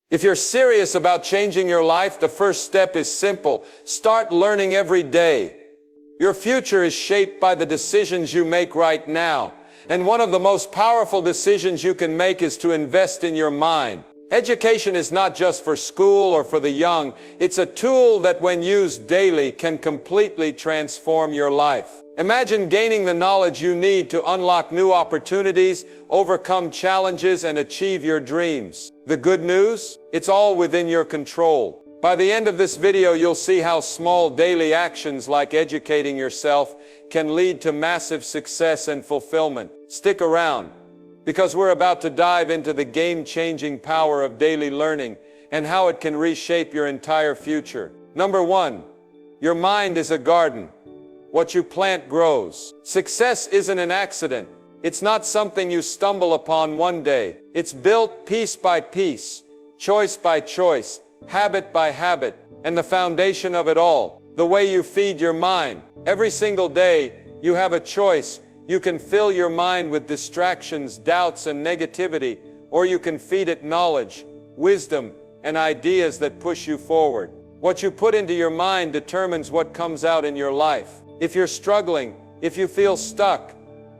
If you're serious about changing your life, the first step is simple. Start learning every day. Your future is shaped by the decisions you make right now. And one of the most powerful decisions you can make is to invest in your mind. Education is not just for school or for the young. It's a tool that, when used daily, can completely transform your life. Imagine gaining the knowledge you need to unlock new opportunities, overcome challenges, and achieve your dreams. The good news? It's all within your control. By the end of this video, you'll see how small daily actions like educating yourself can lead to massive success and fulfillment. Stick around, because we're about to dive into the game-changing power of daily learning and how it can reshape your entire future. Number 1, your mind is a garden. What you plant grows. Success isn't an accident. It's not something you stumble upon one day. It's built piece by piece, choice by choice, habit by habit, and the foundation of it all, the way you feed your mind. Every single day, you have a choice. You can fill your mind with distractions, doubts, and negativity, or you can feed it knowledge, wisdom, and ideas that push you forward. What you put into your mind determines what comes out in your life. If you're struggling, if you feel stuck,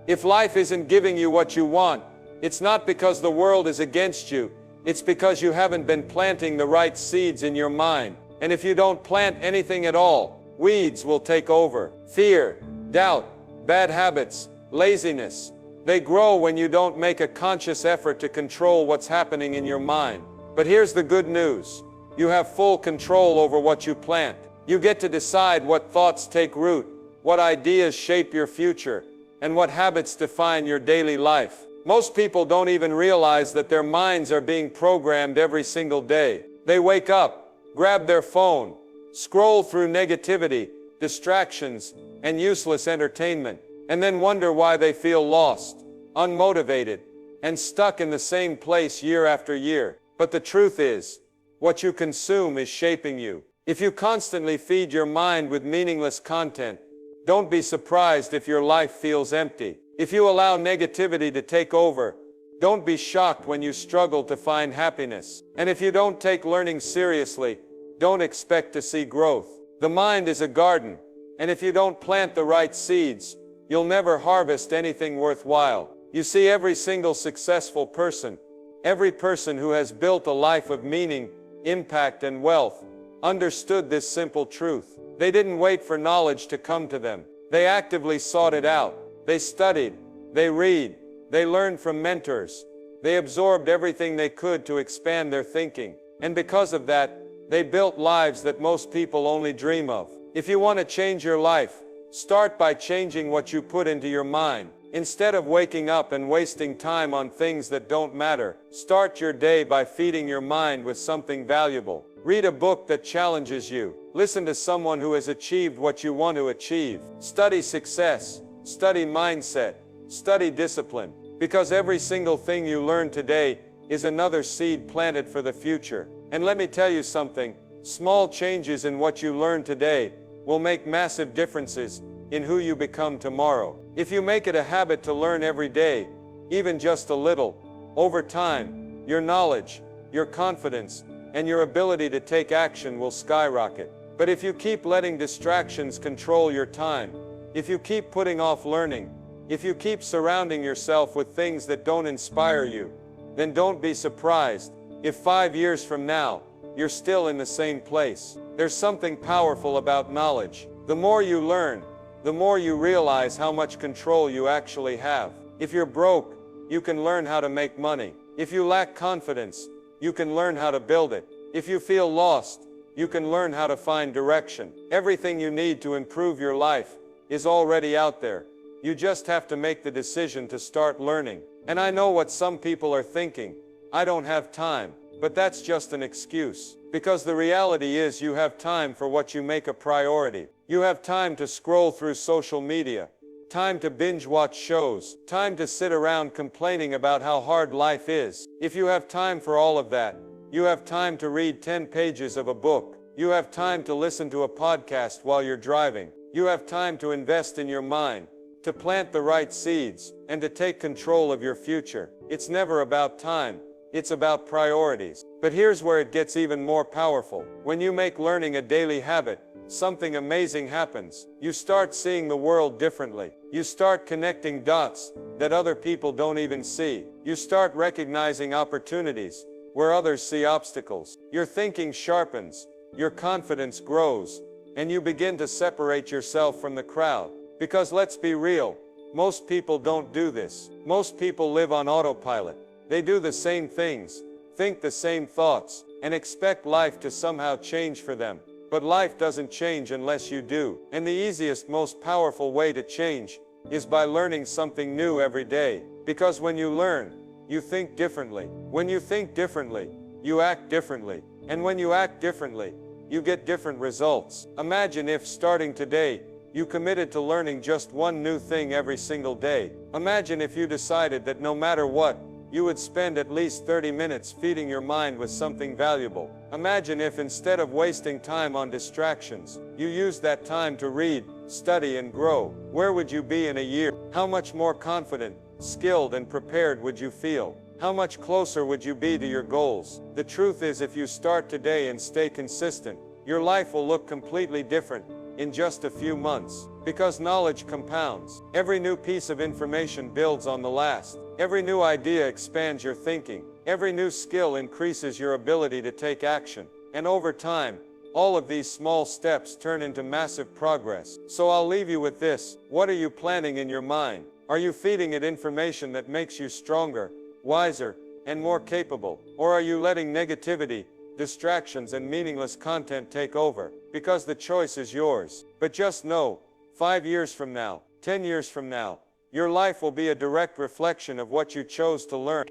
if life isn't giving you what you want, it's not because the world is against you. It's because you haven't been planting the right seeds in your mind. And if you don't plant anything at all, weeds will take over. Fear, doubt, bad habits, laziness. They grow when you don't make a conscious effort to control what's happening in your mind. But here's the good news. You have full control over what you plant. You get to decide what thoughts take root, what ideas shape your future, and what habits define your daily life. Most people don't even realize that their minds are being programmed every single day. They wake up, grab their phone, scroll through negativity, distractions, and useless entertainment, and then wonder why they feel lost, unmotivated, and stuck in the same place year after year. But the truth is, what you consume is shaping you. If you constantly feed your mind with meaningless content, don't be surprised if your life feels empty. If you allow negativity to take over, don't be shocked when you struggle to find happiness. And if you don't take learning seriously, don't expect to see growth. The mind is a garden, and if you don't plant the right seeds, you'll never harvest anything worthwhile. You see, every single successful person, every person who has built a life of meaning, impact, and wealth, understood this simple truth. They didn't wait for knowledge to come to them. They actively sought it out. They studied, they read, they learned from mentors. They absorbed everything they could to expand their thinking. And because of that, they built lives that most people only dream of. If you want to change your life, start by changing what you put into your mind. Instead of waking up and wasting time on things that don't matter, start your day by feeding your mind with something valuable. Read a book that challenges you. Listen to someone who has achieved what you want to achieve. Study success. Study mindset. Study discipline. Because every single thing you learn today is another seed planted for the future. And let me tell you something, small changes in what you learn today will make massive differences in who you become tomorrow. If you make it a habit to learn every day, even just a little, over time, your knowledge, your confidence, and your ability to take action will skyrocket. But if you keep letting distractions control your time, if you keep putting off learning, if you keep surrounding yourself with things that don't inspire you, then don't be surprised if 5 years from now, you're still in the same place. There's something powerful about knowledge. The more you learn, the more you realize how much control you actually have. If you're broke, you can learn how to make money. If you lack confidence, you can learn how to build it. If you feel lost, you can learn how to find direction. Everything you need to improve your life is already out there. You just have to make the decision to start learning. And I know what some people are thinking. I don't have time. But that's just an excuse. Because the reality is you have time for what you make a priority. You have time to scroll through social media, time to binge watch shows, time to sit around complaining about how hard life is. If you have time for all of that, you have time to read 10 pages of a book. You have time to listen to a podcast while you're driving. You have time to invest in your mind, to plant the right seeds, and to take control of your future. It's never about time. It's about priorities. But here's where it gets even more powerful. When you make learning a daily habit, something amazing happens. You start seeing the world differently. You start connecting dots that other people don't even see. You start recognizing opportunities where others see obstacles. Your thinking sharpens, your confidence grows, and you begin to separate yourself from the crowd. Because let's be real, most people don't do this. Most people live on autopilot. They do the same things, think the same thoughts, and expect life to somehow change for them. But life doesn't change unless you do. And the easiest, most powerful way to change is by learning something new every day. Because when you learn, you think differently. When you think differently, you act differently. And when you act differently, you get different results. Imagine if, starting today, you committed to learning just one new thing every single day. Imagine if you decided that no matter what, you would spend at least 30 minutes feeding your mind with something valuable. Imagine if, instead of wasting time on distractions, you used that time to read, study, and grow. Where would you be in a year? How much more confident, skilled, and prepared would you feel? How much closer would you be to your goals? The truth is, if you start today and stay consistent, your life will look completely different in just a few months. Because knowledge compounds. Every new piece of information builds on the last. Every new idea expands your thinking. Every new skill increases your ability to take action. And over time, all of these small steps turn into massive progress. So I'll leave you with this. What are you planting in your mind? Are you feeding it information that makes you stronger, wiser, and more capable? Or are you letting negativity, distractions, and meaningless content take over? Because the choice is yours. But just know, 5 years from now, 10 years from now, your life will be a direct reflection of what you chose to learn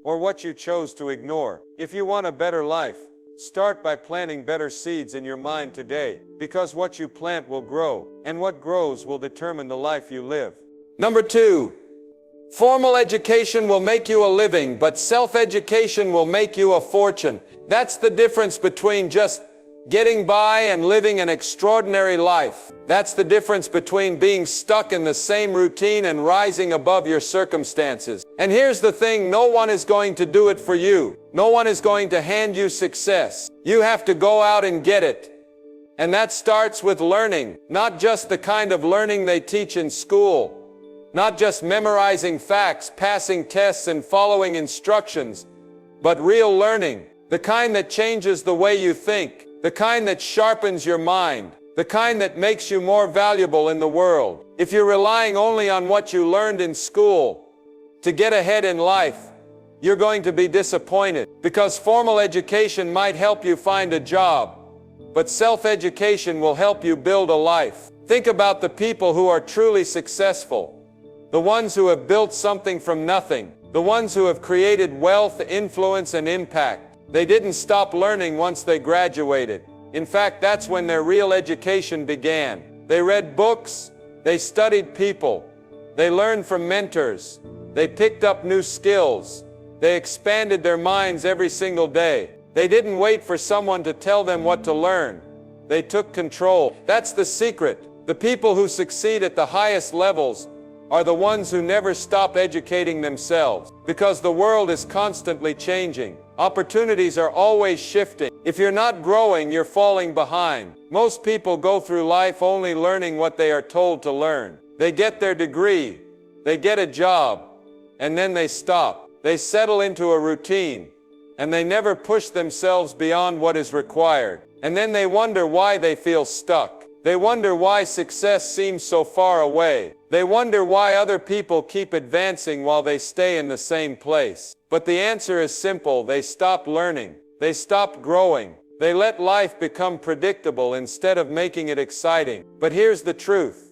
or what you chose to ignore. If you want a better life, start by planting better seeds in your mind today, because what you plant will grow, and what grows will determine the life you live. Number 2, formal education will make you a living, but self-education will make you a fortune. That's the difference between just getting by and living an extraordinary life. That's the difference between being stuck in the same routine and rising above your circumstances. And here's the thing, no one is going to do it for you. No one is going to hand you success. You have to go out and get it. And that starts with learning, not just the kind of learning they teach in school. Not just memorizing facts, passing tests, and following instructions, but real learning. The kind that changes the way you think. The kind that sharpens your mind. The kind that makes you more valuable in the world. If you're relying only on what you learned in school to get ahead in life, you're going to be disappointed. Because formal education might help you find a job, but self-education will help you build a life. Think about the people who are truly successful. The ones who have built something from nothing. The ones who have created wealth, influence, and impact. They didn't stop learning once they graduated. In fact, that's when their real education began. They read books, they studied people, they learned from mentors, they picked up new skills, they expanded their minds every single day. They didn't wait for someone to tell them what to learn. They took control. That's the secret. The people who succeed at the highest levels are the ones who never stop educating themselves. Because the world is constantly changing. Opportunities are always shifting. If you're not growing, you're falling behind. Most people go through life only learning what they are told to learn. They get their degree, they get a job, and then they stop. They settle into a routine, and they never push themselves beyond what is required. And then they wonder why they feel stuck. They wonder why success seems so far away. They wonder why other people keep advancing while they stay in the same place. But the answer is simple. They stop learning. They stop growing. They let life become predictable instead of making it exciting. But here's the truth.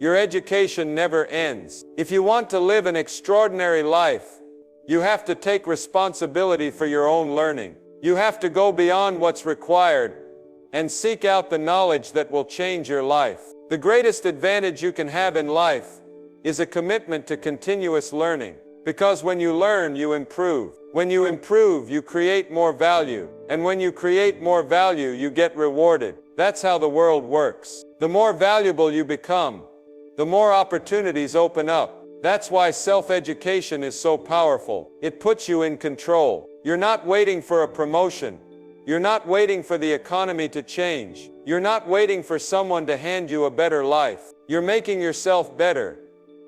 Your education never ends. If you want to live an extraordinary life, you have to take responsibility for your own learning. You have to go beyond what's required and seek out the knowledge that will change your life. The greatest advantage you can have in life is a commitment to continuous learning. Because when you learn, you improve. When you improve, you create more value. And when you create more value, you get rewarded. That's how the world works. The more valuable you become, the more opportunities open up. That's why self-education is so powerful. It puts you in control. You're not waiting for a promotion. You're not waiting for the economy to change. You're not waiting for someone to hand you a better life. You're making yourself better.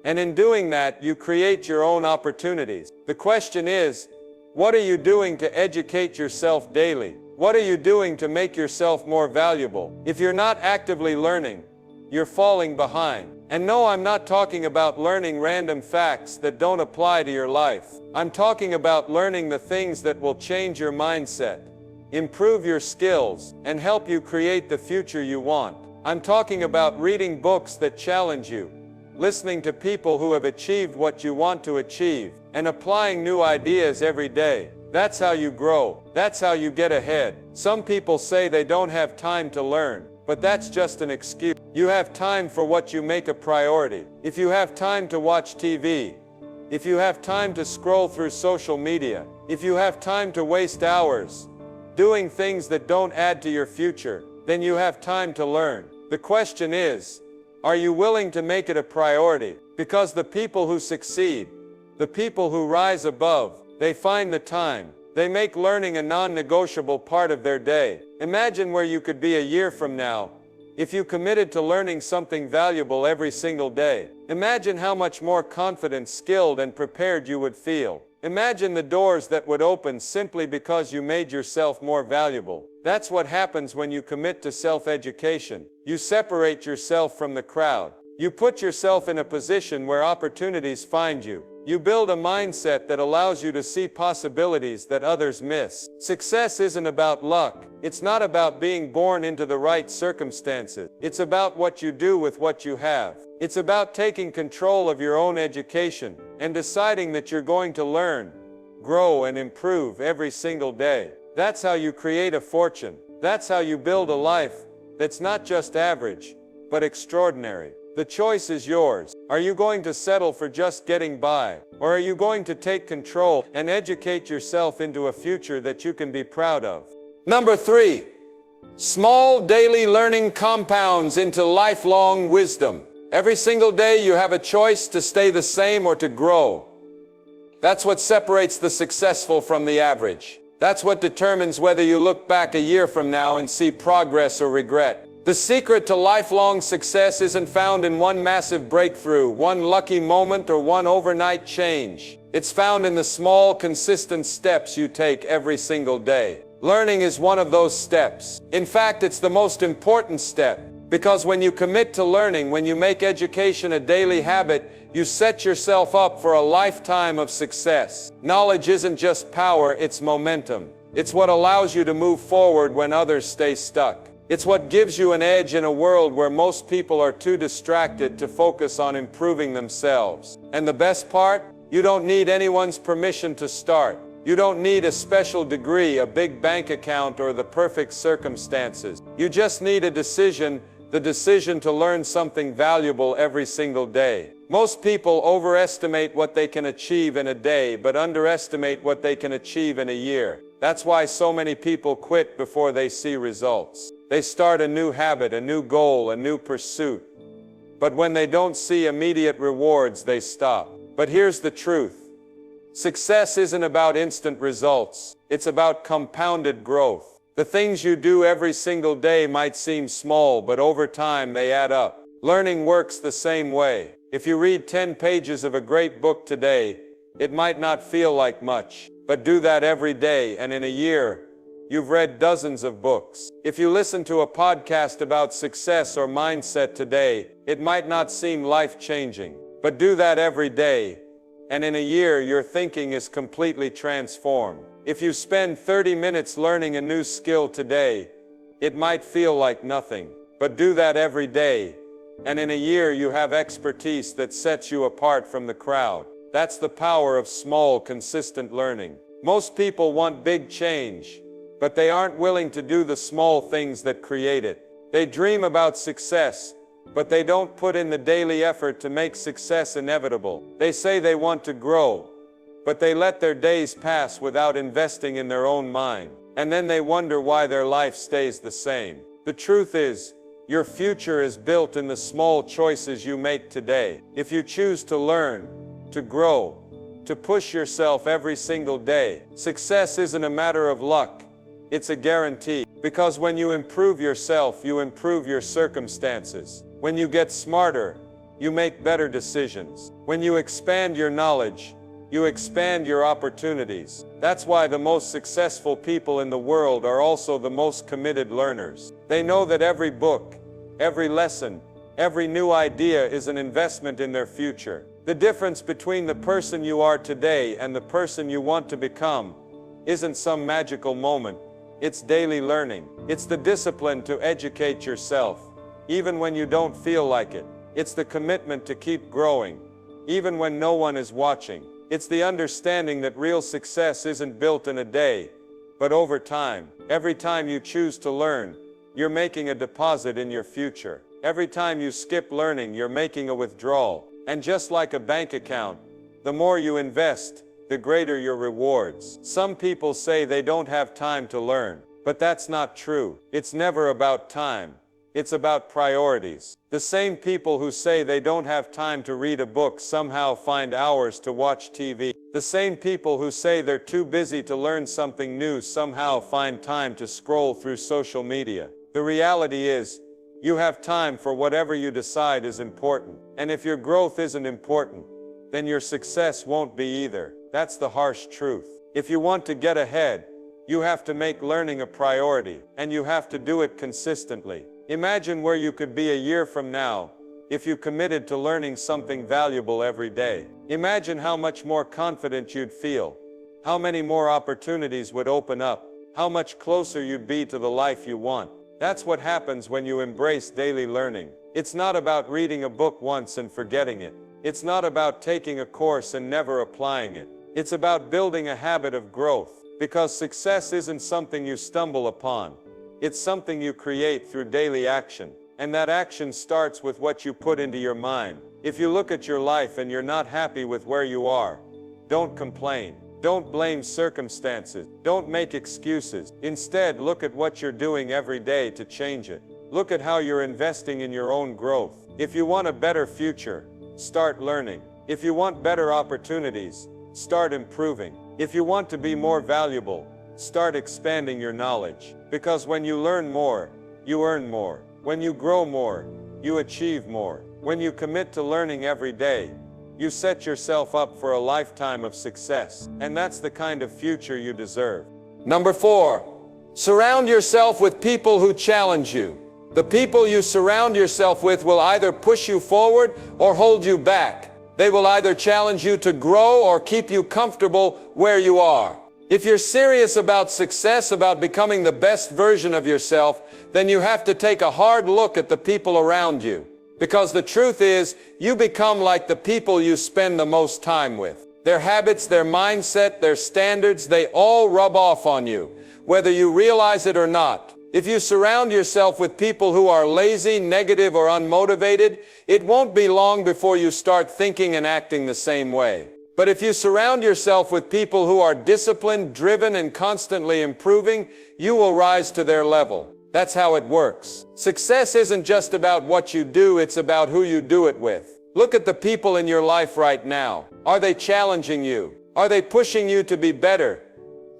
And in doing that, you create your own opportunities. The question is, what are you doing to educate yourself daily? What are you doing to make yourself more valuable? If you're not actively learning, you're falling behind. And no, I'm not talking about learning random facts that don't apply to your life. I'm talking about learning the things that will change your mindset, improve your skills, and help you create the future you want. I'm talking about reading books that challenge you, listening to people who have achieved what you want to achieve, and applying new ideas every day. That's how you grow. That's how you get ahead. Some people say they don't have time to learn, but that's just an excuse. You have time for what you make a priority. If you have time to watch TV, if you have time to scroll through social media, if you have time to waste hours doing things that don't add to your future, then you have time to learn. The question is, are you willing to make it a priority? Because the people who succeed, the people who rise above, they find the time. They make learning a non-negotiable part of their day. Imagine where you could be a year from now if you committed to learning something valuable every single day. Imagine how much more confident, skilled, and prepared you would feel. Imagine the doors that would open simply because you made yourself more valuable. That's what happens when you commit to self-education. You separate yourself from the crowd. You put yourself in a position where opportunities find you. You build a mindset that allows you to see possibilities that others miss. Success isn't about luck. It's not about being born into the right circumstances. It's about what you do with what you have. It's about taking control of your own education and deciding that you're going to learn, grow, and improve every single day. That's how you create a fortune. That's how you build a life that's not just average, but extraordinary. The choice is yours. Are you going to settle for just getting by? Or are you going to take control and educate yourself into a future that you can be proud of? Number 3, small daily learning compounds into lifelong wisdom. Every single day you have a choice to stay the same or to grow. That's what separates the successful from the average. That's what determines whether you look back a year from now and see progress or regret. The secret to lifelong success isn't found in one massive breakthrough, one lucky moment, or one overnight change. It's found in the small, consistent steps you take every single day. Learning is one of those steps. In fact, it's the most important step, because when you commit to learning, when you make education a daily habit, you set yourself up for a lifetime of success. Knowledge isn't just power, it's momentum. It's what allows you to move forward when others stay stuck. It's what gives you an edge in a world where most people are too distracted to focus on improving themselves. And the best part? You don't need anyone's permission to start. You don't need a special degree, a big bank account, or the perfect circumstances. You just need a decision, the decision to learn something valuable every single day. Most people overestimate what they can achieve in a day, but underestimate what they can achieve in a year. That's why so many people quit before they see results. They start a new habit, a new goal, a new pursuit. But when they don't see immediate rewards, they stop. But here's the truth. Success isn't about instant results. It's about compounded growth. The things you do every single day might seem small, but over time they add up. Learning works the same way. If you read 10 pages of a great book today, it might not feel like much. But do that every day, and in a year, you've read dozens of books. If you listen to a podcast about success or mindset today, it might not seem life-changing. But do that every day, and in a year your thinking is completely transformed. If you spend 30 minutes learning a new skill today, it might feel like nothing. But do that every day, and in a year you have expertise that sets you apart from the crowd. That's the power of small, consistent learning. Most people want big change, but they aren't willing to do the small things that create it. They dream about success, but they don't put in the daily effort to make success inevitable. They say they want to grow, but they let their days pass without investing in their own mind. And then they wonder why their life stays the same. The truth is, your future is built in the small choices you make today. If you choose to learn, to grow, to push yourself every single day. Success isn't a matter of luck, it's a guarantee. Because when you improve yourself, you improve your circumstances. When you get smarter, you make better decisions. When you expand your knowledge, you expand your opportunities. That's why the most successful people in the world are also the most committed learners. They know that every book, every lesson, every new idea is an investment in their future. The difference between the person you are today and the person you want to become isn't some magical moment. It's daily learning. It's the discipline to educate yourself, even when you don't feel like it. It's the commitment to keep growing, even when no one is watching. It's the understanding that real success isn't built in a day, but over time. Every time you choose to learn, you're making a deposit in your future. Every time you skip learning, you're making a withdrawal. And just like a bank account, the more you invest, the greater your rewards. Some people say they don't have time to learn, but that's not true. It's never about time. It's about priorities. The same people who say they don't have time to read a book somehow find hours to watch TV. The same people who say they're too busy to learn something new somehow find time to scroll through social media. The reality is, you have time for whatever you decide is important. And if your growth isn't important, then your success won't be either. That's the harsh truth. If you want to get ahead, you have to make learning a priority, and you have to do it consistently. Imagine where you could be a year from now if you committed to learning something valuable every day. Imagine how much more confident you'd feel, how many more opportunities would open up, how much closer you'd be to the life you want. That's what happens when you embrace daily learning. It's not about reading a book once and forgetting it. It's not about taking a course and never applying it. It's about building a habit of growth, because success isn't something you stumble upon. It's something you create through daily action. And that action starts with what you put into your mind. If you look at your life and you're not happy with where you are, don't complain. Don't blame circumstances. Don't make excuses. Instead, look at what you're doing every day to change it. Look at how you're investing in your own growth. If you want a better future, start learning. If you want better opportunities, start improving. If you want to be more valuable, start expanding your knowledge. Because when you learn more, you earn more. When you grow more, you achieve more. When you commit to learning every day, you set yourself up for a lifetime of success. And that's the kind of future you deserve. Number 4, surround yourself with people who challenge you. The people you surround yourself with will either push you forward or hold you back. They will either challenge you to grow or keep you comfortable where you are. If you're serious about success, about becoming the best version of yourself, then you have to take a hard look at the people around you. Because the truth is, you become like the people you spend the most time with. Their habits, their mindset, their standards, they all rub off on you, whether you realize it or not. If you surround yourself with people who are lazy, negative, or unmotivated, it won't be long before you start thinking and acting the same way. But if you surround yourself with people who are disciplined, driven, and constantly improving, you will rise to their level. That's how it works. Success isn't just about what you do, it's about who you do it with. Look at the people in your life right now. Are they challenging you? Are they pushing you to be better,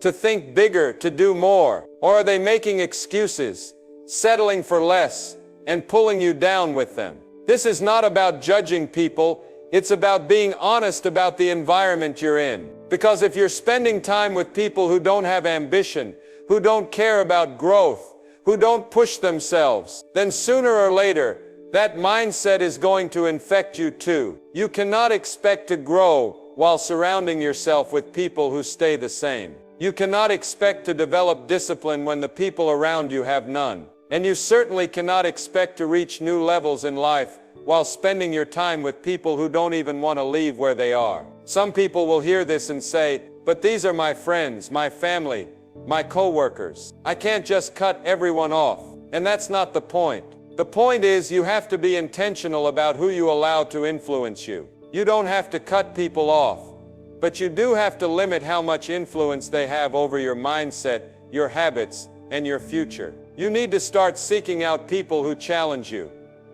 to think bigger, to do more? Or are they making excuses, settling for less, and pulling you down with them? This is not about judging people. It's about being honest about the environment you're in. Because if you're spending time with people who don't have ambition, who don't care about growth, who don't push themselves, then sooner or later, that mindset is going to infect you too. You cannot expect to grow while surrounding yourself with people who stay the same. You cannot expect to develop discipline when the people around you have none. And you certainly cannot expect to reach new levels in life while spending your time with people who don't even want to leave where they are. Some people will hear this and say, "But these are my friends, my family, my co-workers. I can't just cut everyone off." And that's not the point. The point is, you have to be intentional about who you allow to influence you. You don't have to cut people off, but you do have to limit how much influence they have over your mindset, your habits, and your future. You need to start seeking out people who challenge you,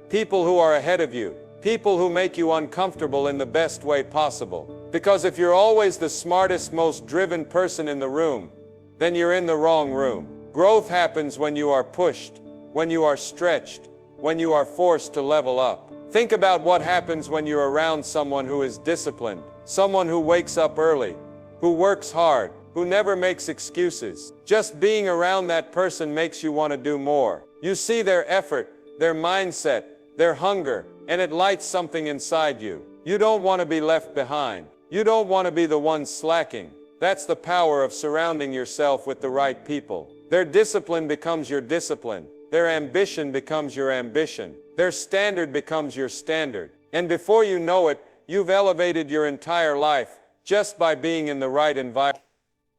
people who are ahead of you, People who make you uncomfortable in the best way possible. Because if you're always the smartest, most driven person in the room, then you're in the wrong room. Growth happens when you are pushed, when you are stretched, when you are forced to level up. Think about what happens when you're around someone who is disciplined, someone who wakes up early, who works hard, who never makes excuses. Just being around that person makes you want to do more. You see their effort, their mindset, their hunger, and it lights something inside you. You don't want to be left behind. You don't want to be the one slacking. That's the power of surrounding yourself with the right people. Their discipline becomes your discipline. Their ambition becomes your ambition. Their standard becomes your standard. And before you know it, you've elevated your entire life just by being in the right environment.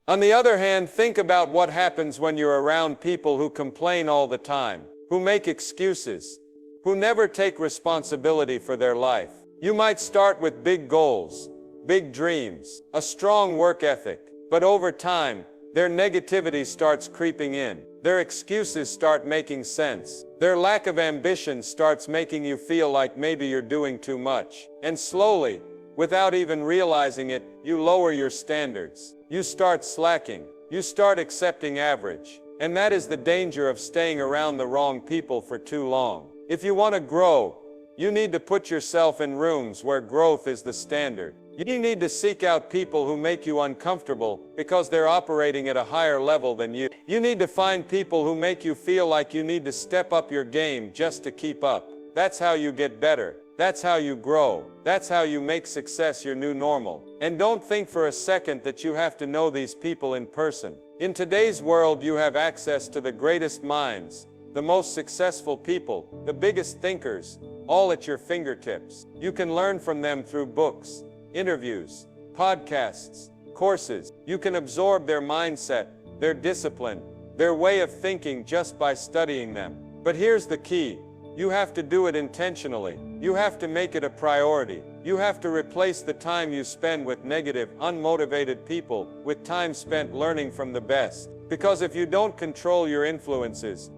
On the other hand, think about what happens when you're around people who complain all the time, who make excuses, who never take responsibility for their life. You might start with big goals, big dreams, a strong work ethic, but over time, their negativity starts creeping in. Their excuses start making sense. Their lack of ambition starts making you feel like maybe you're doing too much. And slowly, without even realizing it, you lower your standards. You start slacking. You start accepting average. And that is the danger of staying around the wrong people for too long. If you want to grow, you need to put yourself in rooms where growth is the standard. You need to seek out people who make you uncomfortable because they're operating at a higher level than you. You need to find people who make you feel like you need to step up your game just to keep up. That's how you get better. That's how you grow. That's how you make success your new normal. And don't think for a second that you have to know these people in person. In today's world, you have access to the greatest minds, the most successful people, the biggest thinkers, all at your fingertips. You can learn from them through books, interviews, podcasts, courses. You can absorb their mindset, their discipline, their way of thinking just by studying them. But here's the key. You have to do it intentionally. You have to make it a priority. You have to replace the time you spend with negative, unmotivated people with time spent learning from the best. Because if you don't control your influences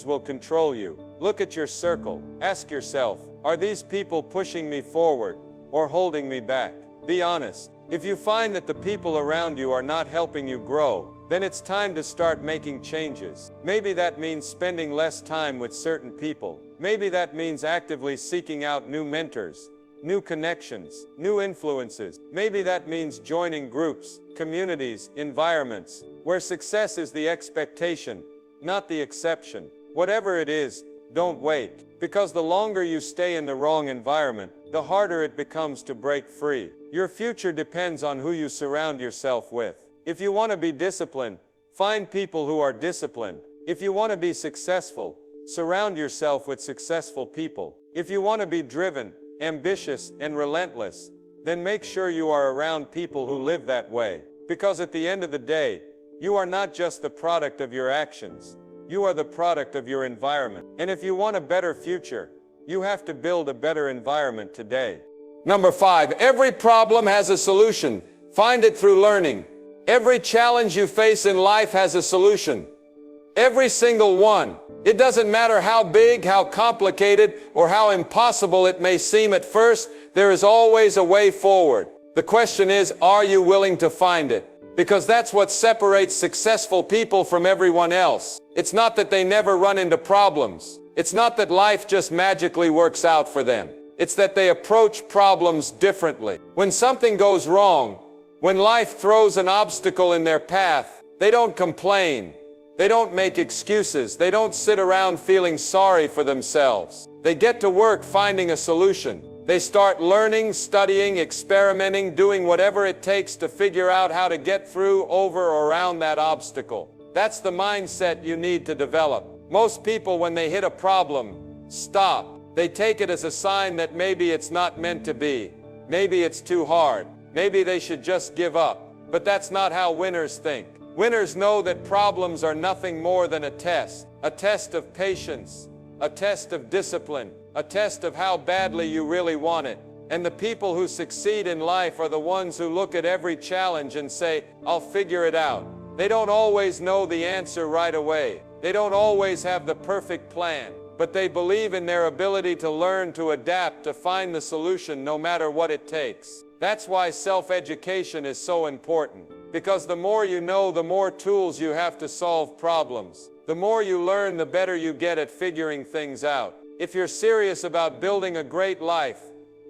will control you. Look at your circle. Ask yourself, are these people pushing me forward or holding me back? Be honest. If you find that the people around you are not helping you grow, then it's time to start making changes. Maybe that means spending less time with certain people. Maybe that means actively seeking out new mentors, new connections, new influences. Maybe that means joining groups, communities, environments, where success is the expectation, not the exception. Whatever it is, don't wait. Because the longer you stay in the wrong environment, the harder it becomes to break free. Your future depends on who you surround yourself with. If you want to be disciplined, find people who are disciplined. If you want to be successful, surround yourself with successful people. If you want to be driven, ambitious, and relentless, then make sure you are around people who live that way. Because at the end of the day, you are not just the product of your actions. You are the product of your environment. And if you want a better future, you have to build a better environment today. Number 5, every problem has a solution. Find it through learning. Every challenge you face in life has a solution. Every single one. It doesn't matter how big, how complicated, or how impossible it may seem at first, there is always a way forward. The question is, are you willing to find it? Because that's what separates successful people from everyone else. It's not that they never run into problems. It's not that life just magically works out for them. It's that they approach problems differently. When something goes wrong, when life throws an obstacle in their path, they don't complain. They don't make excuses. They don't sit around feeling sorry for themselves. They get to work finding a solution. They start learning, studying, experimenting, doing whatever it takes to figure out how to get through, over, or around that obstacle. That's the mindset you need to develop. Most people, when they hit a problem, stop. They take it as a sign that maybe it's not meant to be. Maybe it's too hard. Maybe they should just give up. But that's not how winners think. Winners know that problems are nothing more than a test of patience, a test of discipline, a test of how badly you really want it. And the people who succeed in life are the ones who look at every challenge and say, I'll figure it out. They don't always know the answer right away. They don't always have the perfect plan. but they believe in their ability to learn, to adapt, to find the solution no matter what it takes. That's why self-education is so important. Because the more you know, the more tools you have to solve problems. The more you learn, the better you get at figuring things out. If you're serious about building a great life,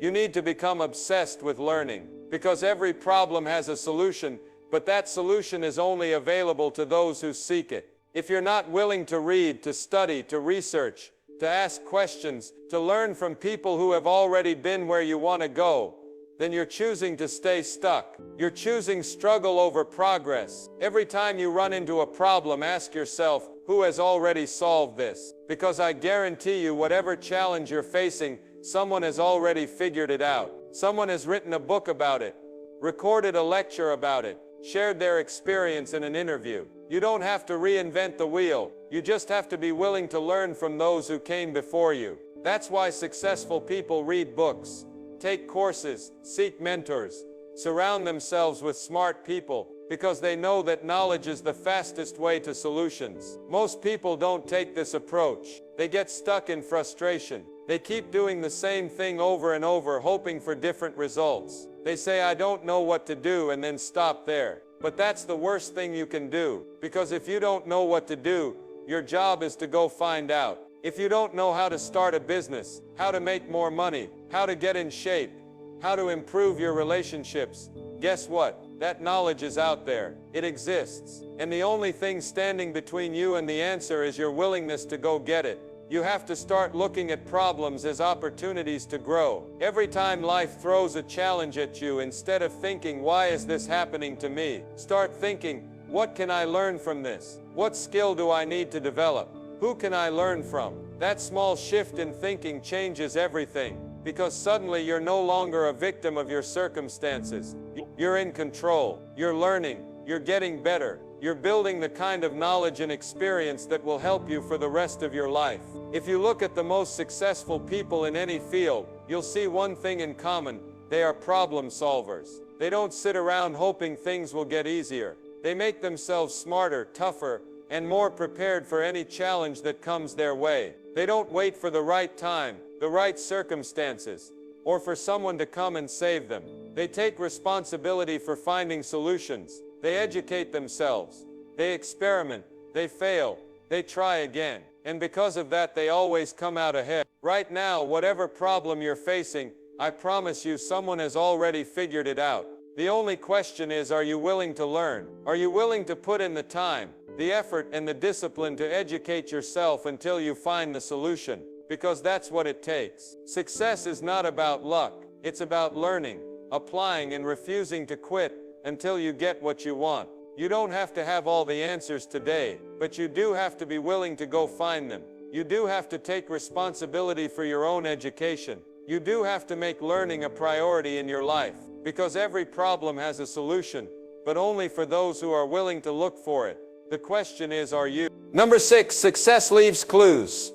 you need to become obsessed with learning. Because every problem has a solution, but that solution is only available to those who seek it. If you're not willing to read, to study, to research, to ask questions, to learn from people who have already been where you want to go, then you're choosing to stay stuck. You're choosing struggle over progress. Every time you run into a problem, ask yourself, who has already solved this? Because I guarantee you, whatever challenge you're facing, someone has already figured it out. Someone has written a book about it, recorded a lecture about it, shared their experience in an interview. You don't have to reinvent the wheel. You just have to be willing to learn from those who came before you. That's why successful people read books, take courses, seek mentors, surround themselves with smart people, because they know that knowledge is the fastest way to solutions. Most people don't take this approach. They get stuck in frustration. They keep doing the same thing over and over, hoping for different results. They say, I don't know what to do, and then stop there. But that's the worst thing you can do, because if you don't know what to do, your job is to go find out. If you don't know how to start a business, how to make more money, how to get in shape, how to improve your relationships, guess what? That knowledge is out there. It exists. And the only thing standing between you and the answer is your willingness to go get it. You have to start looking at problems as opportunities to grow. Every time life throws a challenge at you, instead of thinking, why is this happening to me? Start thinking, what can I learn from this? What skill do I need to develop? Who can I learn from? That small shift in thinking changes everything, because suddenly you're no longer a victim of your circumstances. You're in control. You're learning. You're getting better. You're building the kind of knowledge and experience that will help you for the rest of your life. If you look at the most successful people in any field, you'll see one thing in common. They are problem solvers. They don't sit around hoping things will get easier. They make themselves smarter, tougher, and more prepared for any challenge that comes their way. They don't wait for the right time, the right circumstances, or for someone to come and save them. They take responsibility for finding solutions. They educate themselves. They experiment. They fail. They try again. And because of that, they always come out ahead. Right now, whatever problem you're facing, I promise you someone has already figured it out. The only question is, are you willing to learn? Are you willing to put in the time, the effort, and the discipline to educate yourself until you find the solution? Because that's what it takes. Success is not about luck. It's about learning, applying, and refusing to quit until you get what you want. You don't have to have all the answers today, but you do have to be willing to go find them. You do have to take responsibility for your own education. You do have to make learning a priority in your life, because every problem has a solution, but only for those who are willing to look for it. The question is, are you? Number 6, success leaves clues.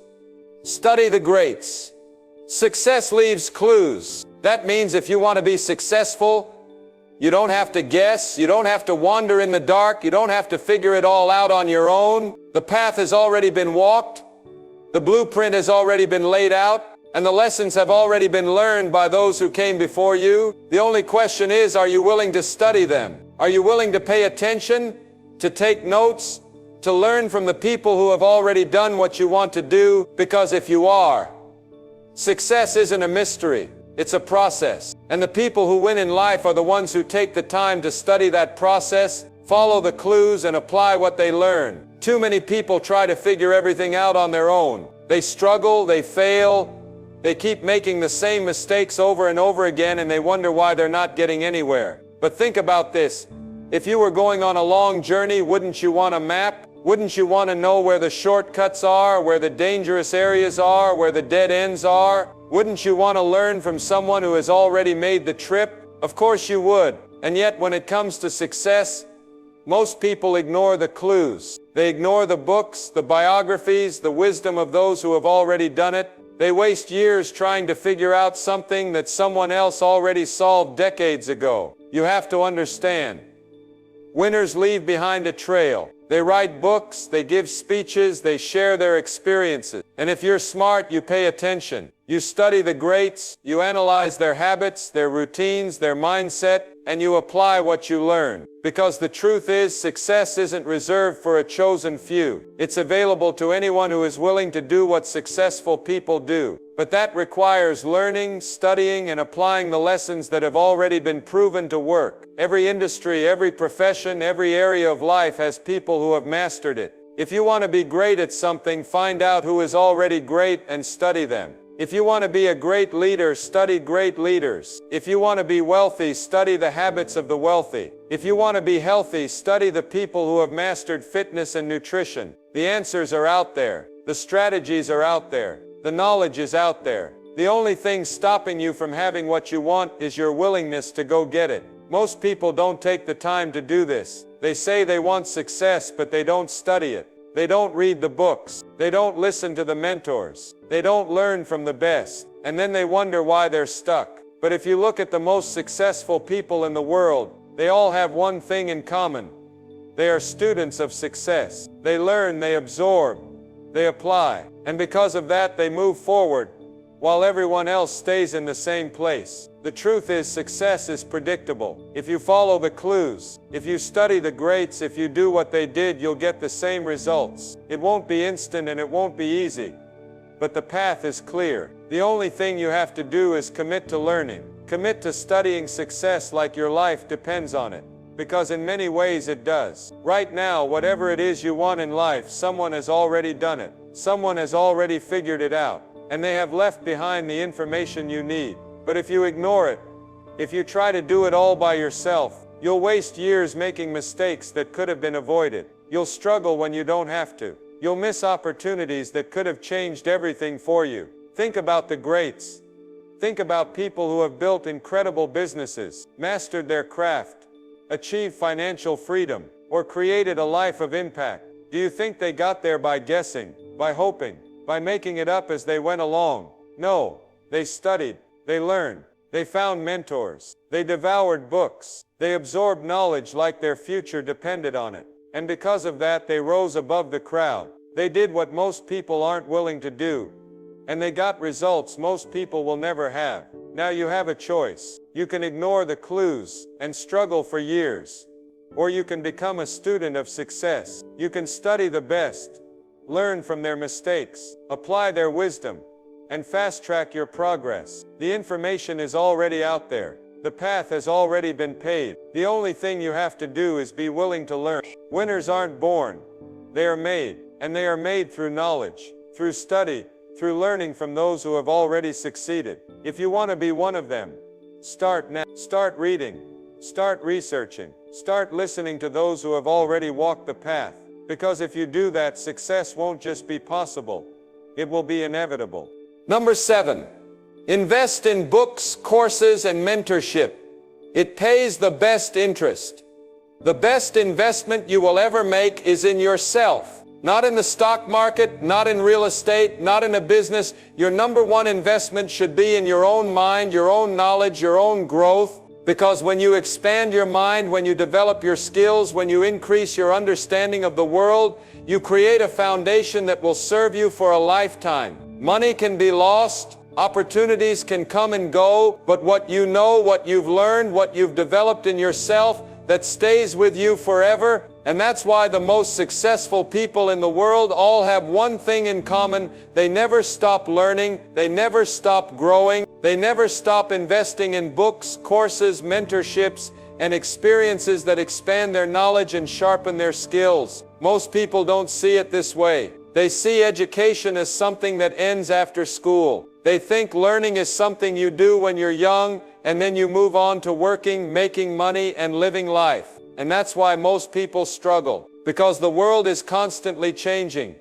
Study the greats. Success leaves clues. That means if you want to be successful, you don't have to guess. You don't have to wander in the dark. You don't have to figure it all out on your own. The path has already been walked. The blueprint has already been laid out. And the lessons have already been learned by those who came before you. The only question is, are you willing to study them? Are you willing to pay attention, to take notes, to learn from the people who have already done what you want to do? Because if you are, success isn't a mystery. It's a process. And the people who win in life are the ones who take the time to study that process, follow the clues, and apply what they learn. Too many people try to figure everything out on their own. They struggle, they fail, they keep making the same mistakes over and over again, and they wonder why they're not getting anywhere. But think about this. If you were going on a long journey, wouldn't you want a map? Wouldn't you want to know where the shortcuts are, where the dangerous areas are, where the dead ends are? Wouldn't you want to learn from someone who has already made the trip? Of course you would. And yet when it comes to success, most people ignore the clues. They ignore the books, the biographies, the wisdom of those who have already done it. They waste years trying to figure out something that someone else already solved decades ago. You have to understand. Winners leave behind a trail. They write books, they give speeches, they share their experiences. And if you're smart, you pay attention. You study the greats, you analyze their habits, their routines, their mindset, and you apply what you learn. Because the truth is, success isn't reserved for a chosen few. It's available to anyone who is willing to do what successful people do. But that requires learning, studying, and applying the lessons that have already been proven to work. Every industry, every profession, every area of life has people who have mastered it. If you want to be great at something, find out who is already great and study them. If you want to be a great leader, study great leaders. If you want to be wealthy, study the habits of the wealthy. If you want to be healthy, study the people who have mastered fitness and nutrition. The answers are out there. The strategies are out there. The knowledge is out there. The only thing stopping you from having what you want is your willingness to go get it. Most people don't take the time to do this. They say they want success, but they don't study it. They don't read the books. They don't listen to the mentors. They don't learn from the best. And then they wonder why they're stuck. But if you look at the most successful people in the world, they all have one thing in common. They are students of success. They learn, they absorb, they apply. And because of that, they move forward, while everyone else stays in the same place. The truth is, success is predictable. If you follow the clues, if you study the greats, if you do what they did, you'll get the same results. It won't be instant and it won't be easy, but the path is clear. The only thing you have to do is commit to learning. Commit to studying success like your life depends on it, because in many ways it does. Right now, whatever it is you want in life, someone has already done it. Someone has already figured it out, and they have left behind the information you need. But if you ignore it, if you try to do it all by yourself, you'll waste years making mistakes that could have been avoided. You'll struggle when you don't have to. You'll miss opportunities that could have changed everything for you. Think about the greats. Think about people who have built incredible businesses, mastered their craft, achieved financial freedom, or created a life of impact. Do you think they got there by guessing, by hoping, by making it up as they went along? No, they studied. They learned. They found mentors. They devoured books. They absorbed knowledge like their future depended on it. And because of that, they rose above the crowd. They did what most people aren't willing to do. And they got results most people will never have. Now you have a choice. You can ignore the clues and struggle for years. Or you can become a student of success. You can study the best, learn from their mistakes, apply their wisdom, and fast-track your progress. The information is already out there. The path has already been paved. The only thing you have to do is be willing to learn. Winners aren't born. They are made. And they are made through knowledge, through study, through learning from those who have already succeeded. If you want to be one of them, start now. Start reading. Start researching. Start listening to those who have already walked the path. Because if you do that, success won't just be possible. It will be inevitable. Number 7, invest in books, courses, and mentorship. It pays the best interest. The best investment you will ever make is in yourself. Not in the stock market, not in real estate, not in a business. Your number one investment should be in your own mind, your own knowledge, your own growth. Because when you expand your mind, when you develop your skills, when you increase your understanding of the world, you create a foundation that will serve you for a lifetime. Money can be lost, opportunities can come and go, but what you know, what you've learned, what you've developed in yourself, that stays with you forever. And that's why the most successful people in the world all have one thing in common. They never stop learning, they never stop growing, they never stop investing in books, courses, mentorships, and experiences that expand their knowledge and sharpen their skills. Most people don't see it this way. They see education as something that ends after school. They think learning is something you do when you're young, and then you move on to working, making money, and living life. And that's why most people struggle, because the world is constantly changing.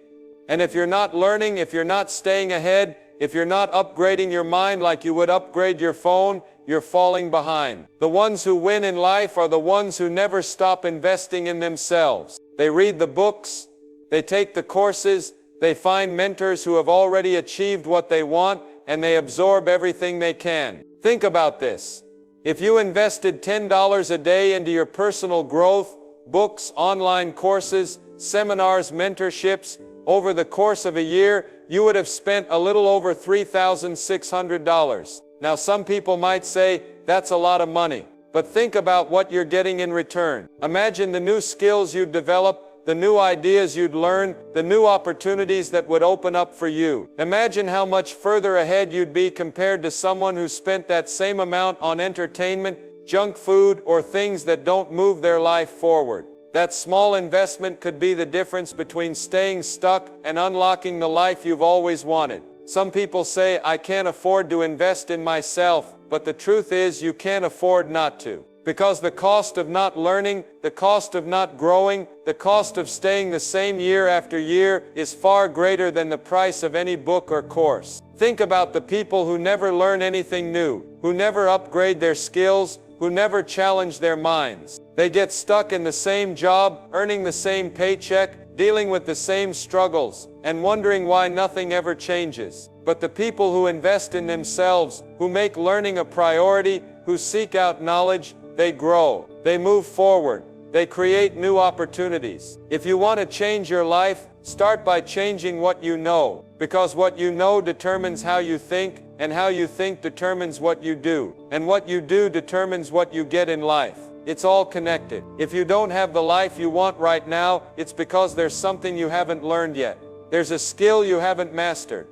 And if you're not learning, if you're not staying ahead, if you're not upgrading your mind like you would upgrade your phone, you're falling behind. The ones who win in life are the ones who never stop investing in themselves. They read the books, they take the courses, they find mentors who have already achieved what they want, and they absorb everything they can. Think about this. If you invested $10 a day into your personal growth, books, online courses, seminars, mentorships, over the course of a year, you would have spent a little over $3,600. Now some people might say, that's a lot of money. But think about what you're getting in return. Imagine the new skills you'd develop, the new ideas you'd learn, the new opportunities that would open up for you. Imagine how much further ahead you'd be compared to someone who spent that same amount on entertainment, junk food, or things that don't move their life forward. That small investment could be the difference between staying stuck and unlocking the life you've always wanted. Some people say, I can't afford to invest in myself, but the truth is you can't afford not to. Because the cost of not learning, the cost of not growing, the cost of staying the same year after year is far greater than the price of any book or course. Think about the people who never learn anything new, who never upgrade their skills, who never challenge their minds. They get stuck in the same job, earning the same paycheck, dealing with the same struggles, and wondering why nothing ever changes. But the people who invest in themselves, who make learning a priority, who seek out knowledge, they grow, they move forward, they create new opportunities. If you want to change your life, start by changing what you know, because what you know determines how you think, and how you think determines what you do, and what you do determines what you get in life. It's all connected. If you don't have the life you want right now, it's because there's something you haven't learned yet. There's a skill you haven't mastered,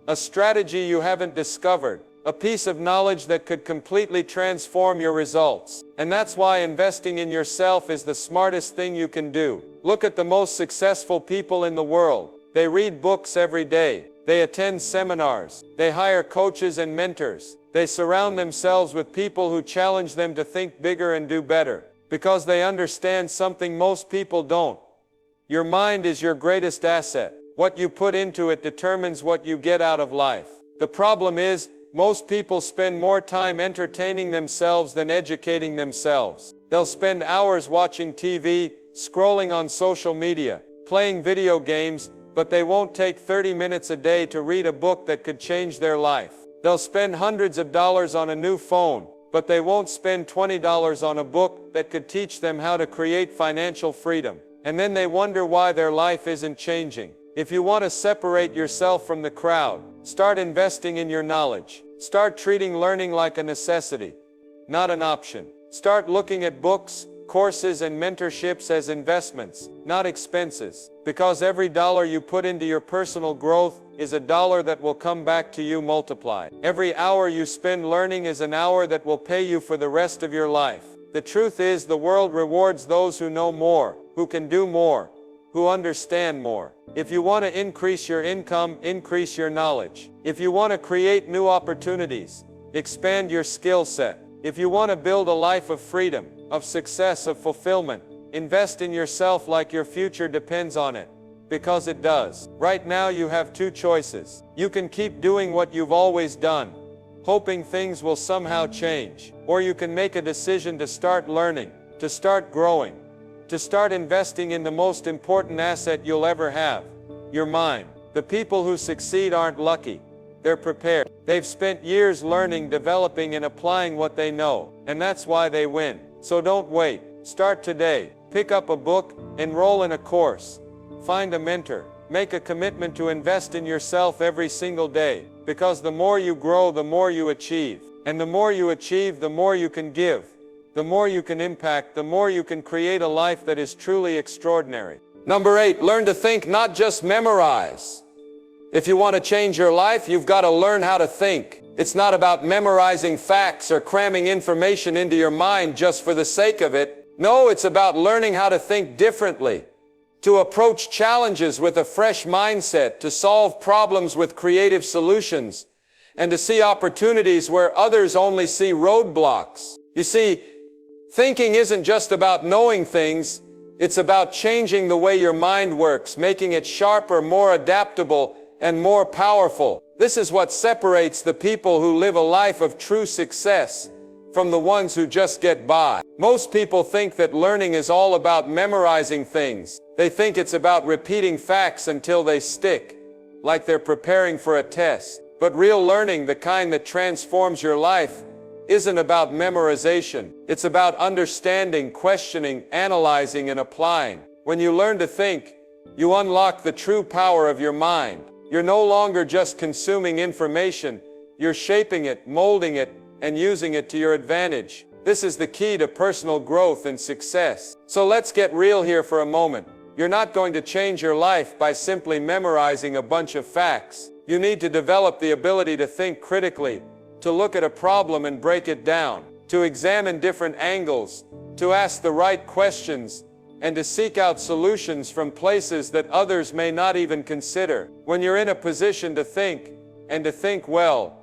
a strategy you haven't discovered, a piece of knowledge that could completely transform your results. And that's why investing in yourself is the smartest thing you can do. Look at the most successful people in the world. They read books every day. They attend seminars. They hire coaches and mentors. They surround themselves with people who challenge them to think bigger and do better. Because they understand something most people don't. Your mind is your greatest asset. What you put into it determines what you get out of life. The problem is, most people spend more time entertaining themselves than educating themselves. They'll spend hours watching TV, scrolling on social media, playing video games, but they won't take 30 minutes a day to read a book that could change their life. They'll spend hundreds of dollars on a new phone, but they won't spend $20 on a book that could teach them how to create financial freedom. And then they wonder why their life isn't changing. If you want to separate yourself from the crowd, start investing in your knowledge. Start treating learning like a necessity, not an option. Start looking at books, courses, and mentorships as investments, not expenses. Because every dollar you put into your personal growth is a dollar that will come back to you multiplied. Every hour you spend learning is an hour that will pay you for the rest of your life. The truth is, the world rewards those who know more, who can do more, who understand more. If you want to increase your income, increase your knowledge. If you want to create new opportunities, expand your skill set. If you want to build a life of freedom, of success, of fulfillment, invest in yourself like your future depends on it. Because it does. Right now you have two choices. You can keep doing what you've always done, hoping things will somehow change. Or you can make a decision to start learning, to start growing, to start investing in the most important asset you'll ever have, your mind. The people who succeed aren't lucky. They're prepared. They've spent years learning, developing, and applying what they know. And that's why they win. So don't wait. Start today. Pick up a book, enroll in a course, find a mentor. Make a commitment to invest in yourself every single day. Because the more you grow, the more you achieve. And the more you achieve, the more you can give. The more you can impact, the more you can create a life that is truly extraordinary. Number 8, learn to think, not just memorize. If you want to change your life, you've got to learn how to think. It's not about memorizing facts or cramming information into your mind just for the sake of it. No, it's about learning how to think differently, to approach challenges with a fresh mindset, to solve problems with creative solutions, and to see opportunities where others only see roadblocks. You see, thinking isn't just about knowing things, it's about changing the way your mind works, making it sharper, more adaptable, and more powerful. This is what separates the people who live a life of true success from the ones who just get by. Most people think that learning is all about memorizing things. They think it's about repeating facts until they stick, like they're preparing for a test. But real learning, the kind that transforms your life, isn't about memorization. It's about understanding, questioning, analyzing, and applying. When you learn to think, you unlock the true power of your mind. You're no longer just consuming information, you're shaping it, molding it, and using it to your advantage. This is the key to personal growth and success. So let's get real here for a moment. You're not going to change your life by simply memorizing a bunch of facts. You need to develop the ability to think critically, to look at a problem and break it down, to examine different angles, to ask the right questions, and to seek out solutions from places that others may not even consider. When you're in a position to think, and to think well,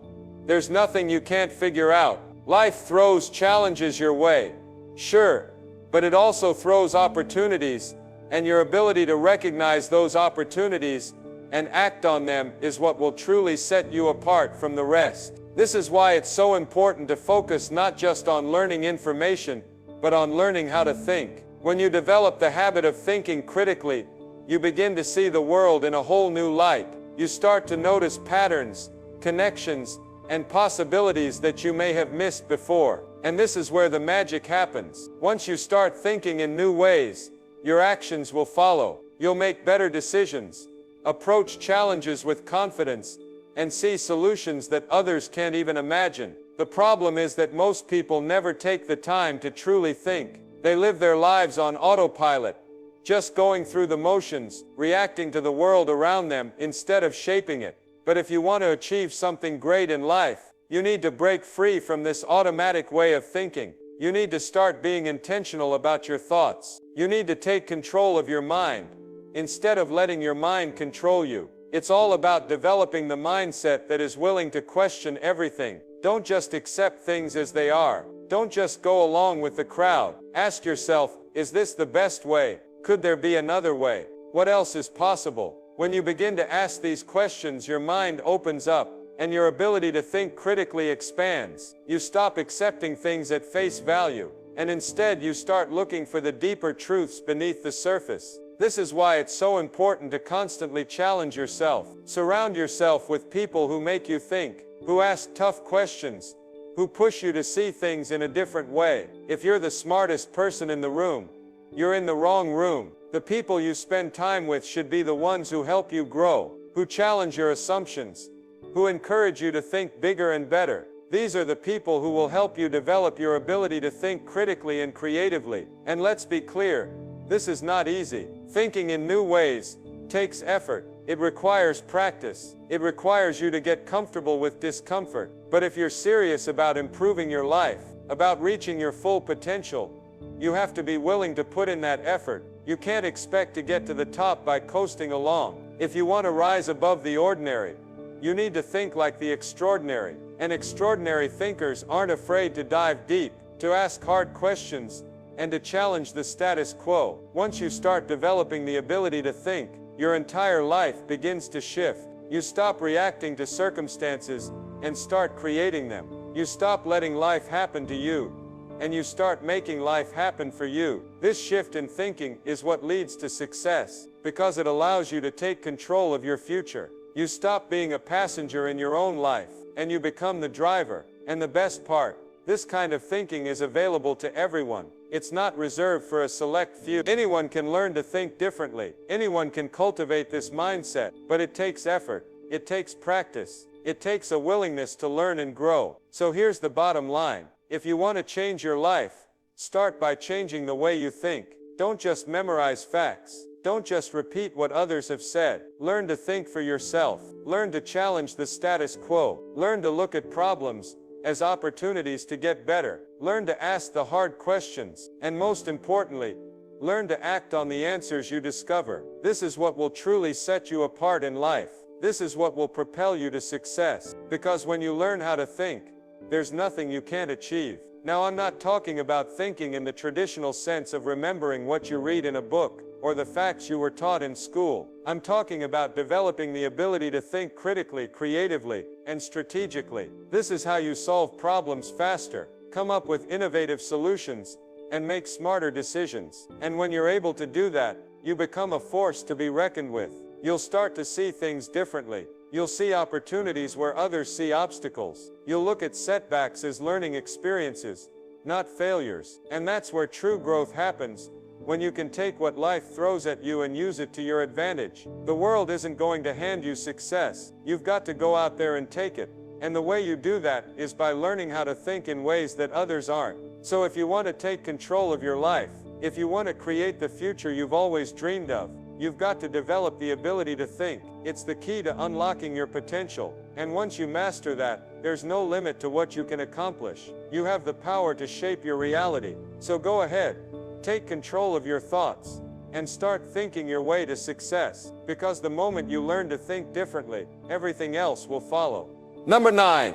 there's nothing you can't figure out. Life throws challenges your way, sure, but it also throws opportunities, and your ability to recognize those opportunities and act on them is what will truly set you apart from the rest. This is why it's so important to focus not just on learning information, but on learning how to think. When you develop the habit of thinking critically, you begin to see the world in a whole new light. You start to notice patterns, connections, and possibilities that you may have missed before. And this is where the magic happens. Once you start thinking in new ways, your actions will follow. You'll make better decisions, approach challenges with confidence, and see solutions that others can't even imagine. The problem is that most people never take the time to truly think. They live their lives on autopilot, just going through the motions, reacting to the world around them instead of shaping it. But if you want to achieve something great in life, you need to break free from this automatic way of thinking. You need to start being intentional about your thoughts. You need to take control of your mind, instead of letting your mind control you. It's all about developing the mindset that is willing to question everything. Don't just accept things as they are. Don't just go along with the crowd. Ask yourself, is this the best way? Could there be another way? What else is possible? When you begin to ask these questions, your mind opens up, and your ability to think critically expands. You stop accepting things at face value, and instead you start looking for the deeper truths beneath the surface. This is why it's so important to constantly challenge yourself. Surround yourself with people who make you think, who ask tough questions, who push you to see things in a different way. If you're the smartest person in the room, you're in the wrong room. The people you spend time with should be the ones who help you grow, who challenge your assumptions, who encourage you to think bigger and better. These are the people who will help you develop your ability to think critically and creatively. And let's be clear, this is not easy. Thinking in new ways takes effort. It requires practice. It requires you to get comfortable with discomfort. But if you're serious about improving your life, about reaching your full potential, you have to be willing to put in that effort. You can't expect to get to the top by coasting along. If you want to rise above the ordinary, you need to think like the extraordinary. And extraordinary thinkers aren't afraid to dive deep, to ask hard questions, and to challenge the status quo. Once you start developing the ability to think, your entire life begins to shift. You stop reacting to circumstances and start creating them. You stop letting life happen to you, and you start making life happen for you. This shift in thinking is what leads to success, because it allows you to take control of your future. You stop being a passenger in your own life, and you become the driver. And the best part, this kind of thinking is available to everyone. It's not reserved for a select few. Anyone can learn to think differently. Anyone can cultivate this mindset, but it takes effort. It takes practice. It takes a willingness to learn and grow. So here's the bottom line. If you want to change your life, start by changing the way you think. Don't just memorize facts. Don't just repeat what others have said. Learn to think for yourself. Learn to challenge the status quo. Learn to look at problems as opportunities to get better. Learn to ask the hard questions. And most importantly, learn to act on the answers you discover. This is what will truly set you apart in life. This is what will propel you to success. Because when you learn how to think, there's nothing you can't achieve. Now, I'm not talking about thinking in the traditional sense of remembering what you read in a book or the facts you were taught in school. I'm talking about developing the ability to think critically, creatively, and strategically. This is how you solve problems faster, come up with innovative solutions, and make smarter decisions. And when you're able to do that, you become a force to be reckoned with. You'll start to see things differently. You'll see opportunities where others see obstacles. You'll look at setbacks as learning experiences, not failures. And that's where true growth happens, when you can take what life throws at you and use it to your advantage. The world isn't going to hand you success. You've got to go out there and take it. And the way you do that is by learning how to think in ways that others aren't. So if you want to take control of your life, if you want to create the future you've always dreamed of, you've got to develop the ability to think. It's the key to unlocking your potential. And once you master that, there's no limit to what you can accomplish. You have the power to shape your reality. So go ahead, take control of your thoughts, and start thinking your way to success. Because the moment you learn to think differently, everything else will follow. Number 9.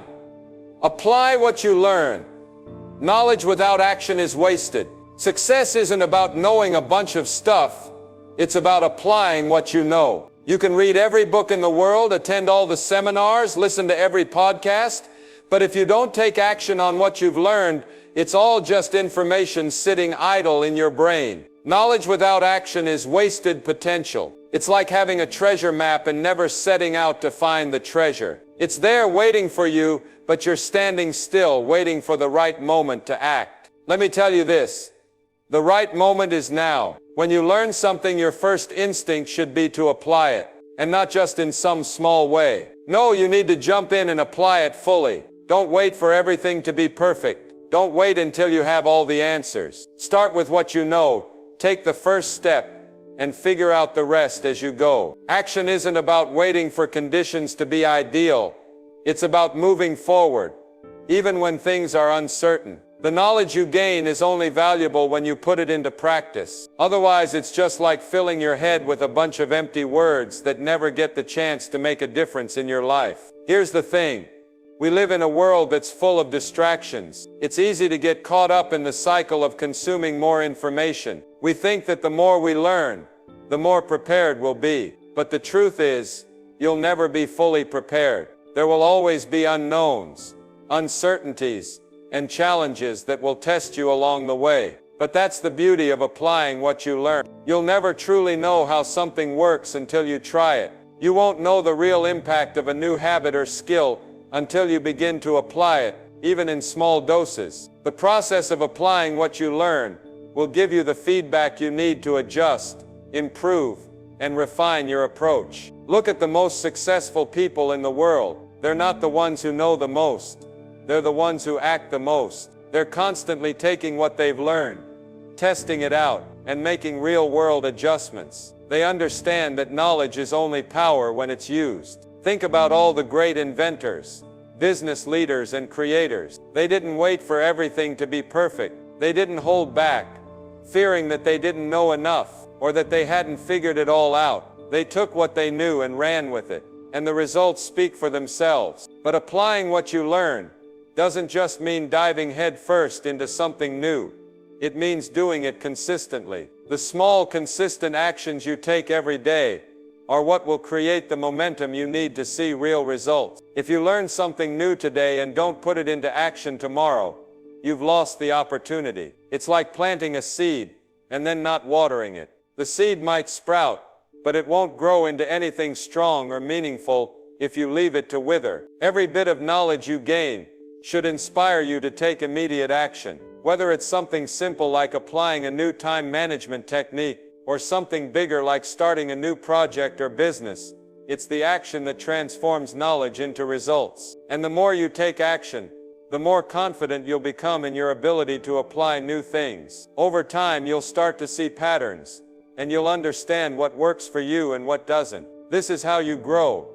Apply what you learn. Knowledge without action is wasted. Success isn't about knowing a bunch of stuff. It's about applying what you know. You can read every book in the world, attend all the seminars, listen to every podcast, but if you don't take action on what you've learned, it's all just information sitting idle in your brain. Knowledge without action is wasted potential. It's like having a treasure map and never setting out to find the treasure. It's there waiting for you, but you're standing still, waiting for the right moment to act. Let me tell you this. The right moment is now. When you learn something, your first instinct should be to apply it, and not just in some small way. No, you need to jump in and apply it fully. Don't wait for everything to be perfect. Don't wait until you have all the answers. Start with what you know. Take the first step and figure out the rest as you go. Action isn't about waiting for conditions to be ideal. It's about moving forward, even when things are uncertain. The knowledge you gain is only valuable when you put it into practice. Otherwise, it's just like filling your head with a bunch of empty words that never get the chance to make a difference in your life. Here's the thing. We live in a world that's full of distractions. It's easy to get caught up in the cycle of consuming more information. We think that the more we learn, the more prepared we'll be. But the truth is, you'll never be fully prepared. There will always be unknowns, uncertainties, and challenges that will test you along the way. But that's the beauty of applying what you learn. You'll never truly know how something works until you try it. You won't know the real impact of a new habit or skill until you begin to apply it, even in small doses. The process of applying what you learn will give you the feedback you need to adjust, improve, and refine your approach. Look at the most successful people in the world. They're not the ones who know the most. They're the ones who act the most. They're constantly taking what they've learned, testing it out, and making real-world adjustments. They understand that knowledge is only power when it's used. Think about all the great inventors, business leaders, and creators. They didn't wait for everything to be perfect. They didn't hold back, fearing that they didn't know enough, or that they hadn't figured it all out. They took what they knew and ran with it, and the results speak for themselves. But applying what you learn doesn't just mean diving headfirst into something new. It means doing it consistently. The small, consistent actions you take every day are what will create the momentum you need to see real results. If you learn something new today and don't put it into action tomorrow, you've lost the opportunity. It's like planting a seed and then not watering it. The seed might sprout, but it won't grow into anything strong or meaningful if you leave it to wither. Every bit of knowledge you gain should inspire you to take immediate action. Whether it's something simple like applying a new time management technique, or something bigger like starting a new project or business, it's the action that transforms knowledge into results. And the more you take action, the more confident you'll become in your ability to apply new things. Over time, you'll start to see patterns, and you'll understand what works for you and what doesn't. This is how you grow,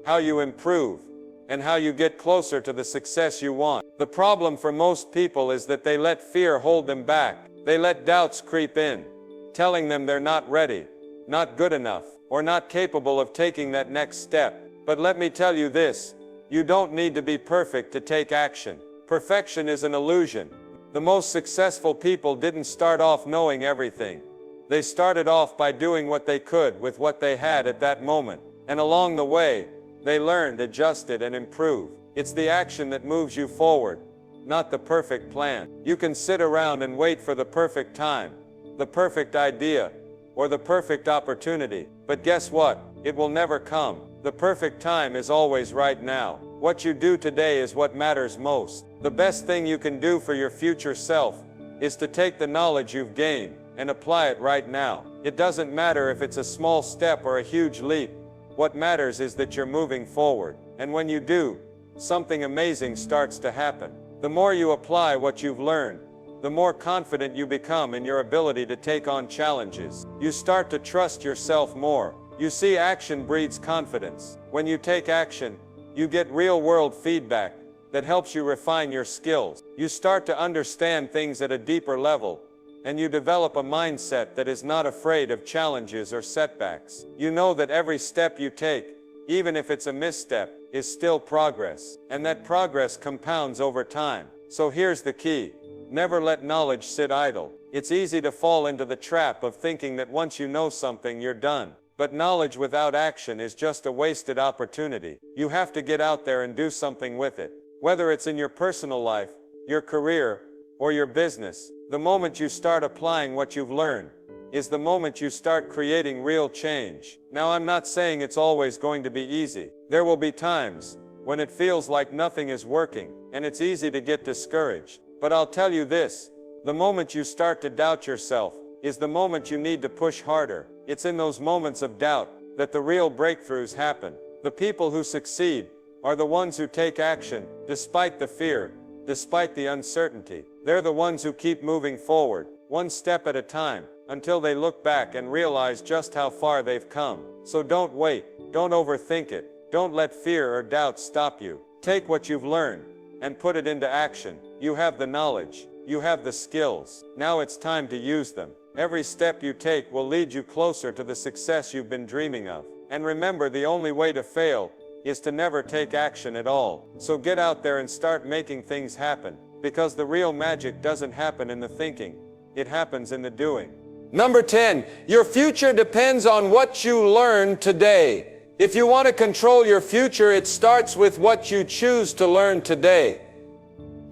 how you improve, and how you get closer to the success you want. The problem for most people is that they let fear hold them back. They let doubts creep in, telling them they're not ready, not good enough, or not capable of taking that next step. But let me tell you this, you don't need to be perfect to take action. Perfection is an illusion. The most successful people didn't start off knowing everything. They started off by doing what they could with what they had at that moment. And along the way, they learned, adjusted, and improved. It's the action that moves you forward, not the perfect plan. You can sit around and wait for the perfect time, the perfect idea, or the perfect opportunity. But guess what? It will never come. The perfect time is always right now. What you do today is what matters most. The best thing you can do for your future self is to take the knowledge you've gained and apply it right now. It doesn't matter if it's a small step or a huge leap. What matters is that you're moving forward. And when you do, something amazing starts to happen. The more you apply what you've learned, the more confident you become in your ability to take on challenges. You start to trust yourself more. You see, action breeds confidence. When you take action, you get real-world feedback that helps you refine your skills. You start to understand things at a deeper level, and you develop a mindset that is not afraid of challenges or setbacks. You know that every step you take, even if it's a misstep, is still progress, and that progress compounds over time. So here's the key. Never let knowledge sit idle. It's easy to fall into the trap of thinking that once you know something, you're done. But knowledge without action is just a wasted opportunity. You have to get out there and do something with it. Whether it's in your personal life, your career, or your business, the moment you start applying what you've learned is the moment you start creating real change. Now, I'm not saying it's always going to be easy. There will be times when it feels like nothing is working, and it's easy to get discouraged. But I'll tell you this, the moment you start to doubt yourself is the moment you need to push harder. It's in those moments of doubt that the real breakthroughs happen. The people who succeed are the ones who take action, despite the fear, despite the uncertainty. They're the ones who keep moving forward, one step at a time, until they look back and realize just how far they've come. So don't wait, don't overthink it, don't let fear or doubt stop you. Take what you've learned and put it into action. You have the knowledge, you have the skills. Now it's time to use them. Every step you take will lead you closer to the success you've been dreaming of. And remember, the only way to fail is to never take action at all. So get out there and start making things happen, because the real magic doesn't happen in the thinking, it happens in the doing. Number 10, your future depends on what you learn today. If you want to control your future, it starts with what you choose to learn today.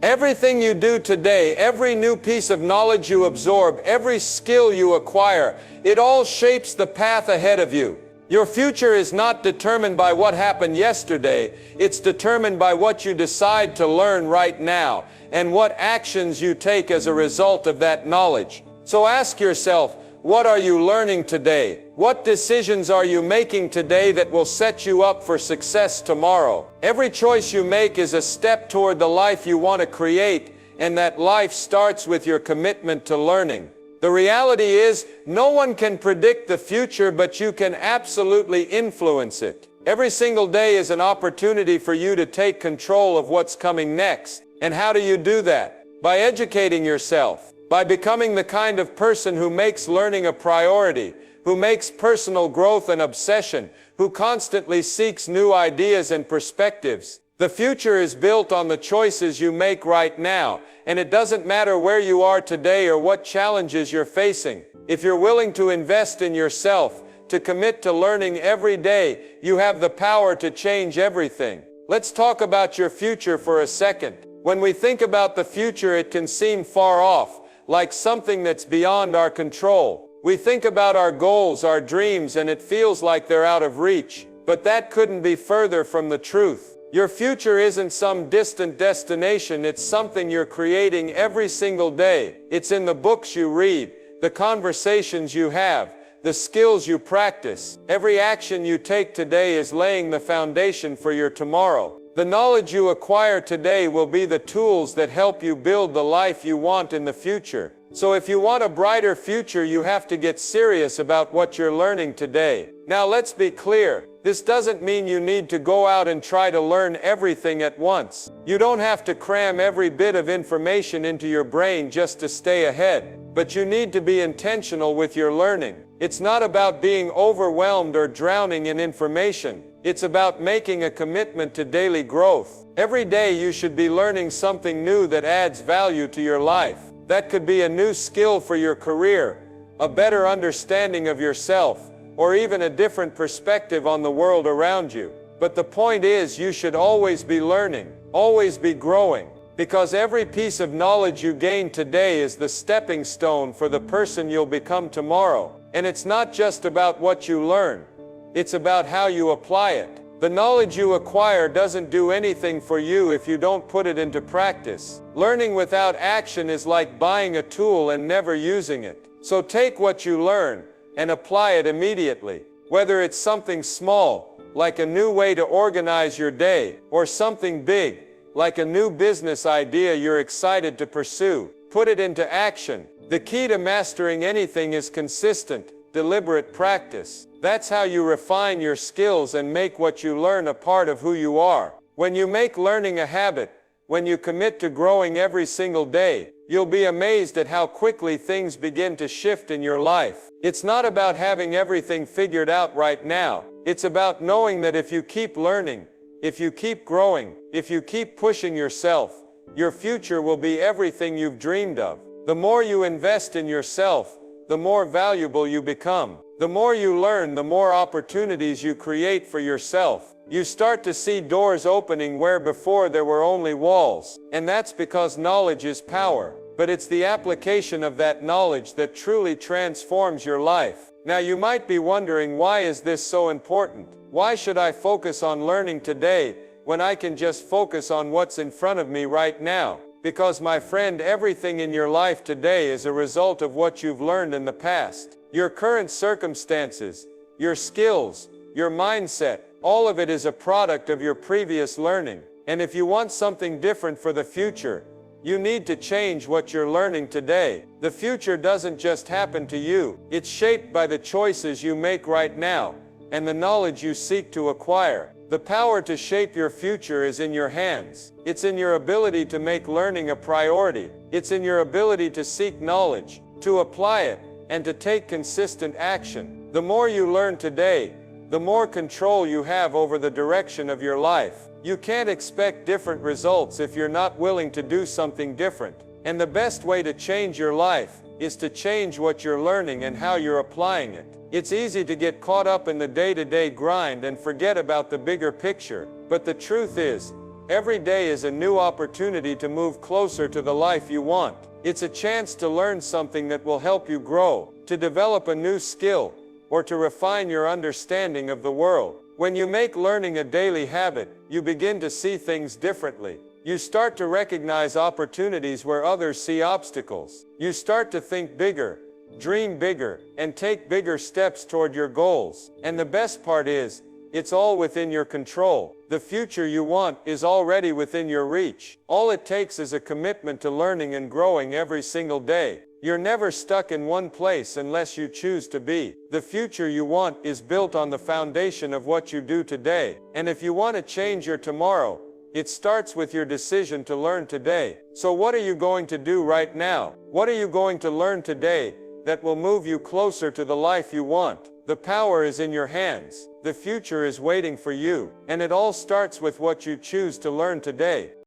Everything you do today, every new piece of knowledge you absorb, every skill you acquire, it all shapes the path ahead of you. Your future is not determined by what happened yesterday, it's determined by what you decide to learn right now, and what actions you take as a result of that knowledge. So ask yourself, what are you learning today? What decisions are you making today that will set you up for success tomorrow? Every choice you make is a step toward the life you want to create, and that life starts with your commitment to learning. The reality is, no one can predict the future, but you can absolutely influence it. Every single day is an opportunity for you to take control of what's coming next. And how do you do that? By educating yourself. By becoming the kind of person who makes learning a priority, who makes personal growth an obsession, who constantly seeks new ideas and perspectives. The future is built on the choices you make right now, and it doesn't matter where you are today or what challenges you're facing. If you're willing to invest in yourself, to commit to learning every day, you have the power to change everything. Let's talk about your future for a second. When we think about the future, it can seem far off, like something that's beyond our control. We think about our goals, our dreams, and it feels like they're out of reach. But that couldn't be further from the truth. Your future isn't some distant destination, it's something you're creating every single day. It's in the books you read, the conversations you have, the skills you practice. Every action you take today is laying the foundation for your tomorrow. The knowledge you acquire today will be the tools that help you build the life you want in the future. So if you want a brighter future, you have to get serious about what you're learning today. Now let's be clear, this doesn't mean you need to go out and try to learn everything at once. You don't have to cram every bit of information into your brain just to stay ahead. But you need to be intentional with your learning. It's not about being overwhelmed or drowning in information. It's about making a commitment to daily growth. Every day you should be learning something new that adds value to your life. That could be a new skill for your career, a better understanding of yourself, or even a different perspective on the world around you. But the point is, you should always be learning, always be growing, because every piece of knowledge you gain today is the stepping stone for the person you'll become tomorrow. And it's not just about what you learn. It's about how you apply it. The knowledge you acquire doesn't do anything for you if you don't put it into practice. Learning without action is like buying a tool and never using it. So take what you learn and apply it immediately. Whether it's something small, like a new way to organize your day, or something big, like a new business idea you're excited to pursue, put it into action. The key to mastering anything is consistent, deliberate practice. That's how you refine your skills and make what you learn a part of who you are. When you make learning a habit, when you commit to growing every single day, you'll be amazed at how quickly things begin to shift in your life. It's not about having everything figured out right now. It's about knowing that if you keep learning, if you keep growing, if you keep pushing yourself, your future will be everything you've dreamed of. The more you invest in yourself, the more valuable you become. The more you learn, the more opportunities you create for yourself. You start to see doors opening where before there were only walls. And that's because knowledge is power. But it's the application of that knowledge that truly transforms your life. Now you might be wondering, why is this so important? Why should I focus on learning today when I can just focus on what's in front of me right now? Because my friend, everything in your life today is a result of what you've learned in the past. Your current circumstances, your skills, your mindset, all of it is a product of your previous learning. And if you want something different for the future, you need to change what you're learning today. The future doesn't just happen to you. It's shaped by the choices you make right now and the knowledge you seek to acquire. The power to shape your future is in your hands. It's in your ability to make learning a priority. It's in your ability to seek knowledge, to apply it, and to take consistent action. The more you learn today, the more control you have over the direction of your life. You can't expect different results if you're not willing to do something different. And the best way to change your life is to change what you're learning and how you're applying it. It's easy to get caught up in the day-to-day grind and forget about the bigger picture. But the truth is, every day is a new opportunity to move closer to the life you want. It's a chance to learn something that will help you grow, to develop a new skill, or to refine your understanding of the world. When you make learning a daily habit, you begin to see things differently. You start to recognize opportunities where others see obstacles. You start to think bigger, dream bigger, and take bigger steps toward your goals. And the best part is, it's all within your control. The future you want is already within your reach. All it takes is a commitment to learning and growing every single day. You're never stuck in one place unless you choose to be. The future you want is built on the foundation of what you do today. And if you want to change your tomorrow, it starts with your decision to learn today. So what are you going to do right now? What are you going to learn today that will move you closer to the life you want? The power is in your hands. The future is waiting for you. And it all starts with what you choose to learn today.